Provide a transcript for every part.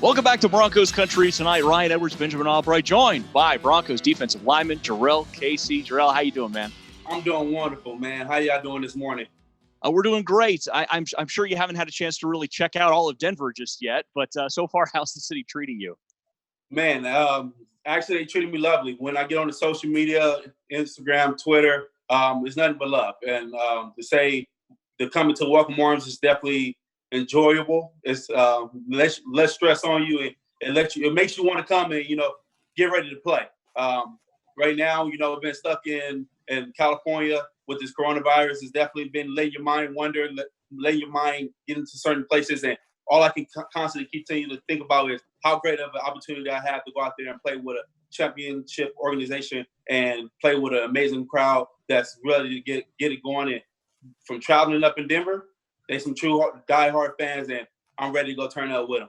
Welcome back to Broncos Country Tonight. Ryan Edwards, Benjamin Allbright, joined by Broncos defensive lineman Jurrell Casey. Jurrell, how you doing, man? I'm doing wonderful, man. How y'all doing this morning? We're doing great. I'm sure you haven't had a chance to really check out all of Denver just yet, but so far, how's the city treating you? Man, actually, they treated me lovely. When I get on the social media, Instagram, Twitter, it's nothing but love. And to say the coming to Welcome Orange is definitely enjoyable. It's less stress on you, and it makes you want to come and get ready to play. Right now, I've been stuck in California with this coronavirus. It's definitely been letting your mind wander, letting your mind get into certain places, and all I can constantly continue to think about is how great of an opportunity I have to go out there and play with a championship organization and play with an amazing crowd that's ready to get it going. And from traveling up in Denver, they some true diehard fans, and I'm ready to go turn up with them.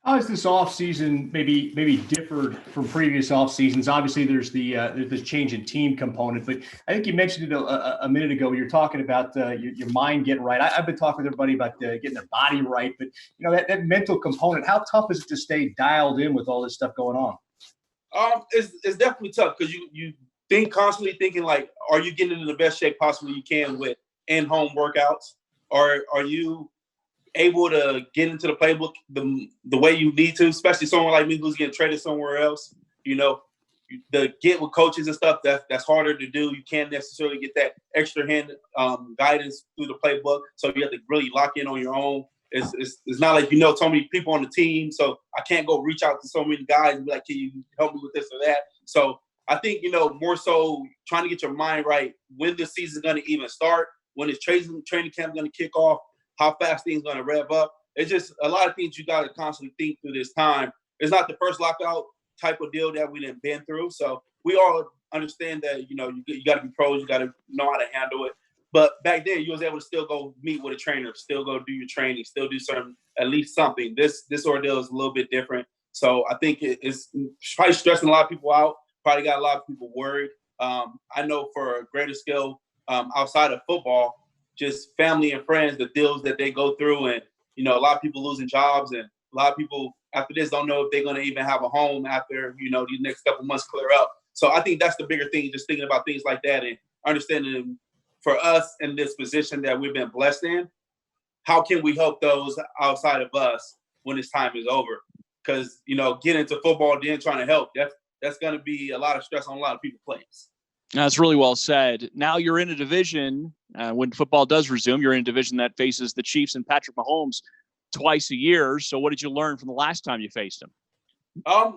How has this offseason maybe differed from previous off seasons? Obviously, there's the change in team component, but I think you mentioned it a minute ago. You're talking about your mind getting right. I've been talking with everybody about getting their body right, but that mental component. How tough is it to stay dialed in with all this stuff going on? It's definitely tough because you think constantly thinking like, are you getting in the best shape possible you can with in-home workouts? Or are you able to get into the playbook the way you need to, especially someone like me who's getting traded somewhere else? The get with coaches and stuff, that's harder to do. You can't necessarily get that extra hand guidance through the playbook, so you have to really lock in on your own. It's not like so many people on the team, so I can't go reach out to so many guys and be like, can you help me with this or that? So I think, more so trying to get your mind right when the season's going to even start, when is training camp going to kick off, how fast things going to rev up. It's just a lot of things you got to constantly think through this time. It's not the first lockout type of deal that we done been through. So we all understand that, you got to be pros, you got to know how to handle it. But back then you was able to still go meet with a trainer, still go do your training, still do at least something. This ordeal is a little bit different. So I think it's probably stressing a lot of people out, probably got a lot of people worried. I know for a greater scale, outside of football, just family and friends, the deals that they go through, and a lot of people losing jobs, and a lot of people after this don't know if they're going to even have a home after these next couple months clear up. So I think that's the bigger thing, just thinking about things like that and understanding for us in this position that we've been blessed in, how can we help those outside of us when this time is over? Because getting into football and then trying to help, that's going to be a lot of stress on a lot of people's plates. That's really well said. Now you're in a division, when football does resume, you're in a division that faces the Chiefs and Patrick Mahomes twice a year. So what did you learn from the last time you faced him?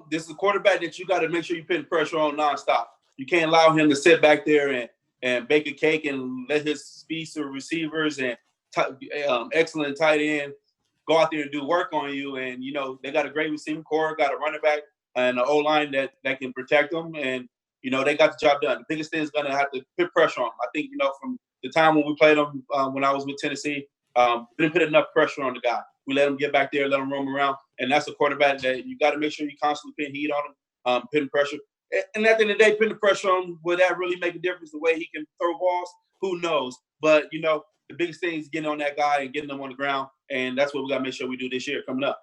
This is a quarterback that you got to make sure you put pressure on nonstop. You can't allow him to sit back there and bake a cake and let his speedster receivers and excellent tight end go out there and do work on you. And, they got a great receiving core, got a running back and an O-line that can protect them. And, they got the job done. The biggest thing is going to have to put pressure on them. I think, from the time when we played them when I was with Tennessee, didn't put enough pressure on the guy. We let him get back there, let him roam around. And that's a quarterback that you got to make sure you constantly put heat on him, putting pressure. And at the end of the day, putting the pressure on him, will that really make a difference the way he can throw balls? Who knows? But, the biggest thing is getting on that guy and getting him on the ground. And that's what we got to make sure we do this year coming up.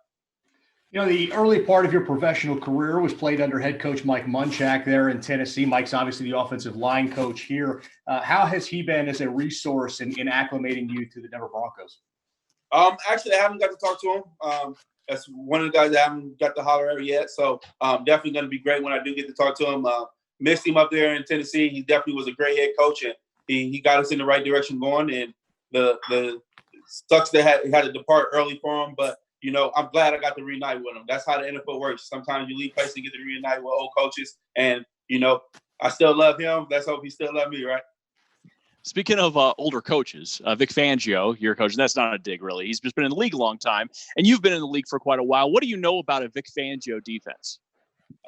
The early part of your professional career was played under head coach Mike Munchak there in Tennessee. Mike's obviously the offensive line coach here. How has he been as a resource in acclimating you to the Denver Broncos? Actually, I haven't got to talk to him. That's one of the guys that I haven't got to holler at yet. So definitely going to be great when I do get to talk to him. Missed him up there in Tennessee. He definitely was a great head coach, and he got us in the right direction going. And the sucks that he had to depart early for him, but I'm glad I got to reunite with him. That's how the NFL works. Sometimes you leave places and get to reunite with old coaches. And, I still love him. Let's hope he still loves me, right? Speaking of older coaches, Vic Fangio, your coach, and that's not a dig, really. He's just been in the league a long time, and you've been in the league for quite a while. What do you know about a Vic Fangio defense?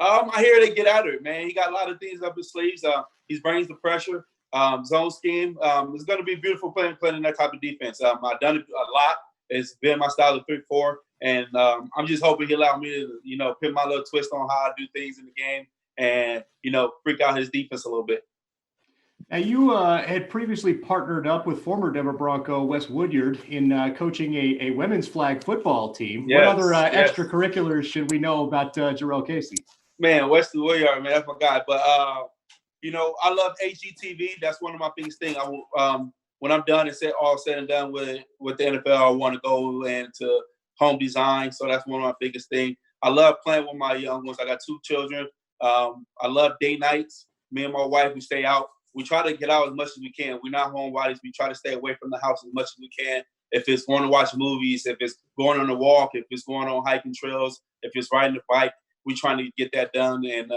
I hear they get after it, man. He got a lot of things up his sleeves. He brings the pressure, zone scheme. It's going to be beautiful playing in that type of defense. I've done it a lot. It's been my style of 3-4, and I'm just hoping he allow me to, put my little twist on how I do things in the game and, freak out his defense a little bit. Now, you had previously partnered up with former Denver Bronco Wes Woodyard in coaching a women's flag football team. Yes, what other yes. extracurriculars should we know about Jurrell Casey? Man, Wesley Woodyard, man, that's my guy. But I love HGTV. That's one of my biggest things. When I'm done and all said and done with the NFL, I want to go into home design. So that's one of my biggest things. I love playing with my young ones. I got 2 children. I love day nights. Me and my wife, we stay out. We try to get out as much as we can. We're not homebodies. We try to stay away from the house as much as we can. If it's going to watch movies, if it's going on a walk, if it's going on hiking trails, if it's riding a bike, we're trying to get that done. And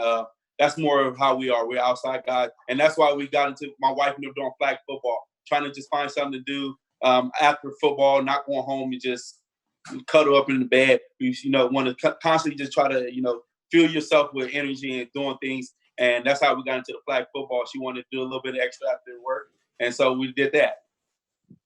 that's more of how we are. We're outside guys. And that's why we got into, my wife ended up doing flag football, trying to just find something to do after football, not going home and just cuddle up in the bed. You want to constantly just try to, fill yourself with energy and doing things. And that's how we got into the flag football. She wanted to do a little bit of extra after work. And so we did that.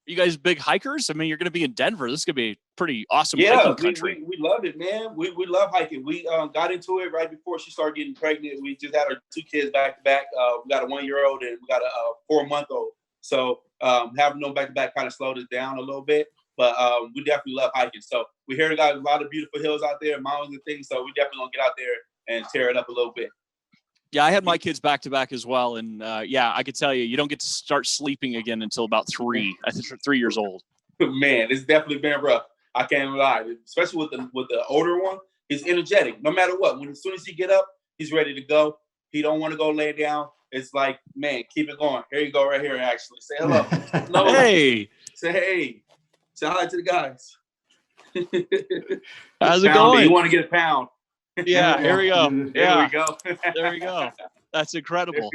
You guys big hikers? I mean, you're going to be in Denver. This is going to be pretty awesome hiking country. We love it, man. We love hiking. We got into it right before she started getting pregnant. We just had our 2 kids back to back. We got a 1-year-old and we got a 4-month-old. So having them back to back kind of slowed us down a little bit. But we definitely love hiking. So we hear got a lot of beautiful hills out there, mountains and things. So we definitely going to get out there and tear it up a little bit. Yeah, I had my kids back to back as well. And I could tell you don't get to start sleeping again until about 3. I think 3 years old. Man, it's definitely been rough. I can't lie. Especially with the older one. He's energetic. No matter what. As soon as he get up, he's ready to go. He don't want to go lay down. It's like, man, keep it going. Here you go right here, actually. Say hello. Hello. Hey. Say hey. Say hi to the guys. How's it going? You want to get a pound. Yeah, here we go. There we go. There we go. That's incredible.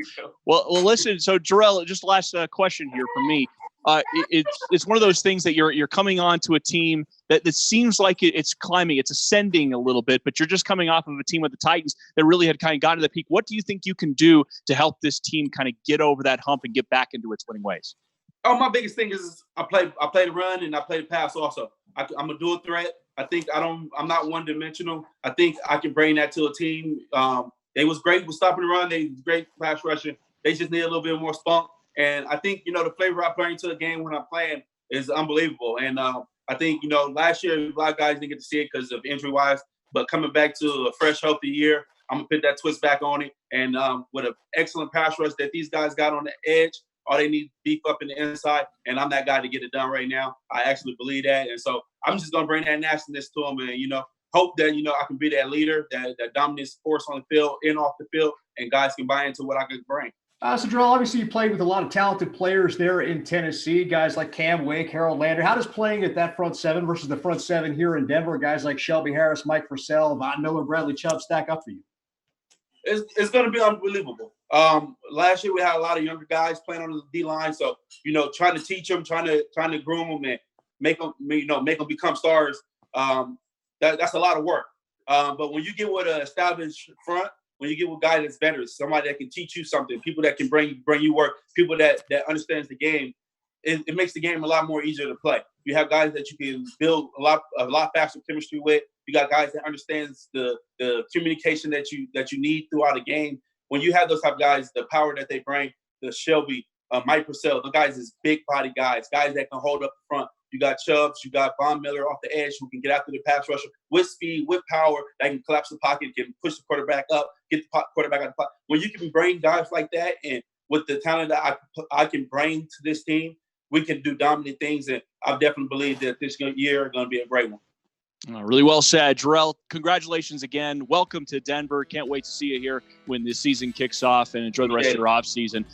Well, listen. So, Jurrell, just last question here from me. It's one of those things that you're coming on to a team that seems like it's climbing, it's ascending a little bit, but you're just coming off of a team with the Titans that really had kind of gotten to the peak. What do you think you can do to help this team kind of get over that hump and get back into its winning ways? Oh, my biggest thing is I play the run and I play the pass also. I'm a dual threat. I think I'm not one-dimensional. I think I can bring that to a team. They was great with stopping the run. They was great pass rushing. They just need a little bit more spunk. And I think, the flavor I bring to the game when I'm playing is unbelievable. And I think, last year, a lot of guys didn't get to see it because of injury-wise. But coming back to a fresh, healthy year, I'm going to put that twist back on it. And with an excellent pass rush that these guys got on the edge, all they need to beef up in the inside. And I'm that guy to get it done right now. I actually believe that. And so I'm just going to bring that nastiness to them and, hope that, I can be that leader, that dominant force on the field and off the field, and guys can buy into what I can bring. So, Jurrell, obviously you played with a lot of talented players there in Tennessee, guys like Cam Wake, Harold Lander. How does playing at that front 7 versus the front 7 here in Denver, guys like Shelby Harris, Mike Purcell, Von Miller, Bradley Chubb stack up for you? It's going to be unbelievable. Last year we had a lot of younger guys playing on the D-line, so trying to teach them, trying to groom them and make them become stars. That's a lot of work. But when you get with an established front, when you get with guys that's better, somebody that can teach you something, people that can bring you work, people that understands the game, it makes the game a lot more easier to play. You have guys that you can build a lot faster chemistry with. You got guys that understands the communication that you need throughout a game. When you have those type of guys, the power that they bring, the Shelby, Mike Purcell, the guys is big body guys that can hold up the front. You got Chubbs, you got Von Miller off the edge who can get after the pass rusher with speed, with power, that can collapse the pocket, can push the quarterback up, get the quarterback out of the pocket. When you can bring guys like that, and with the talent that I can bring to this team, we can do dominant things. And I definitely believe that this year is going to be a great one. Really well said. Jurrell, congratulations again. Welcome to Denver. Can't wait to see you here when the season kicks off, and enjoy the rest of your off season.